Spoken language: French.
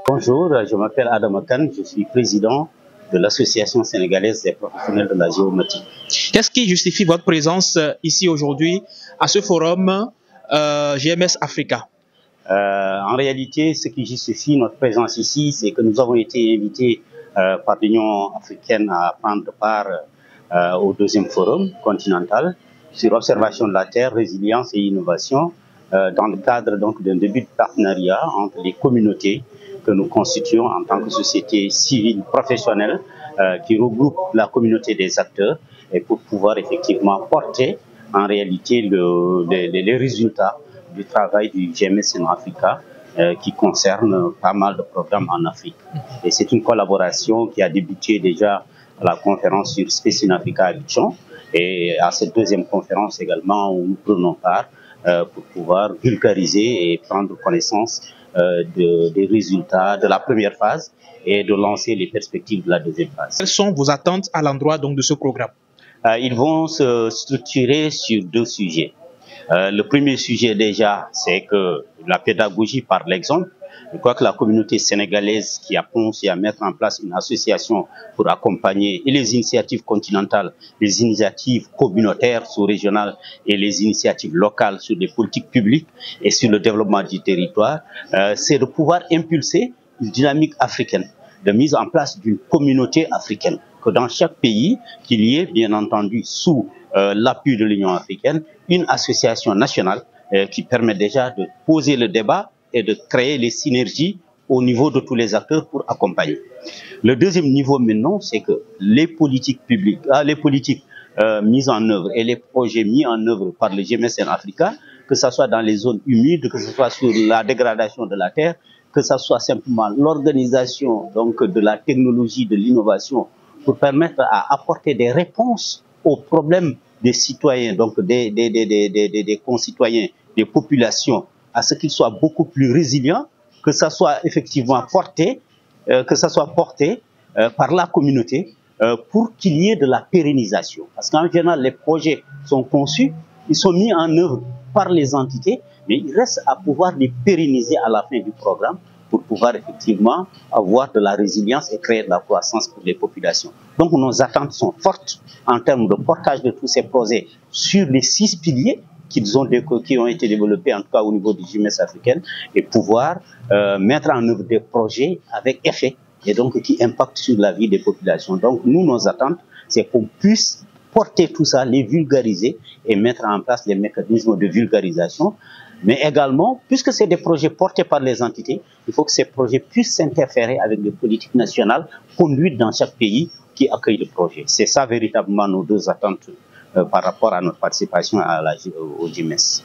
Bonjour, je m'appelle Adam Akan, je suis président de l'Association sénégalaise des professionnels de la géomatique. Qu'est-ce qui justifie votre présence ici aujourd'hui à ce forum GMS Africa? En réalité, ce qui justifie notre présence ici, c'est que nous avons été invités par l'Union africaine à prendre part au deuxième forum continental sur l'observation de la Terre, résilience et innovation dans le cadre d'un début de partenariat entre les communautés que nous constituons en tant que société civile professionnelle qui regroupe la communauté des acteurs et pour pouvoir effectivement porter en réalité les résultats du travail du GMS in Africa qui concerne pas mal de programmes en Afrique. Et c'est une collaboration qui a débuté déjà à la conférence sur Space in Africa à Abidjan et à cette deuxième conférence également où nous prenons part pour pouvoir vulgariser et prendre connaissance des résultats de la première phase et de lancer les perspectives de la deuxième phase. Quelles sont vos attentes à l'endroit donc de ce programme? Ils vont se structurer sur deux sujets. Le premier sujet déjà, c'est que la pédagogie par l'exemple. Je crois que la communauté sénégalaise qui a pensé à mettre en place une association pour accompagner et les initiatives continentales, les initiatives communautaires sous-régionales et les initiatives locales sur les politiques publiques et sur le développement du territoire, c'est de pouvoir impulser une dynamique africaine, de mise en place d'une communauté africaine, que dans chaque pays, qu'il y ait bien entendu sous l'appui de l'Union africaine, une association nationale qui permet déjà de poser le débat et de créer les synergies au niveau de tous les acteurs pour accompagner. Le deuxième niveau maintenant, c'est que les politiques publiques, les politiques mises en œuvre et les projets mis en œuvre par le GMS in Africa, que ce soit dans les zones humides, que ce soit sur la dégradation de la terre, que ce soit simplement l'organisation donc de la technologie, de l'innovation, pour permettre à apporter des réponses aux problèmes des citoyens, donc des concitoyens, des populations, à ce qu'ils soient beaucoup plus résilients, que ça soit effectivement porté, par la communauté pour qu'il y ait de la pérennisation. Parce qu'en général, les projets sont conçus, ils sont mis en œuvre par les entités, mais il reste à pouvoir les pérenniser à la fin du programme pour pouvoir effectivement avoir de la résilience et créer de la croissance pour les populations. Donc nos attentes sont fortes en termes de portage de tous ces projets sur les 6 piliers qui ont été développés en tout cas au niveau du GMS africain et pouvoir mettre en œuvre des projets avec effet et donc qui impactent sur la vie des populations. Donc nous, nos attentes, c'est qu'on puisse porter tout ça, les vulgariser et mettre en place les mécanismes de vulgarisation. Mais également, puisque c'est des projets portés par les entités, il faut que ces projets puissent s'interférer avec des politiques nationales conduites dans chaque pays qui accueille le projet. C'est ça véritablement nos deux attentes par rapport à notre participation au GMS.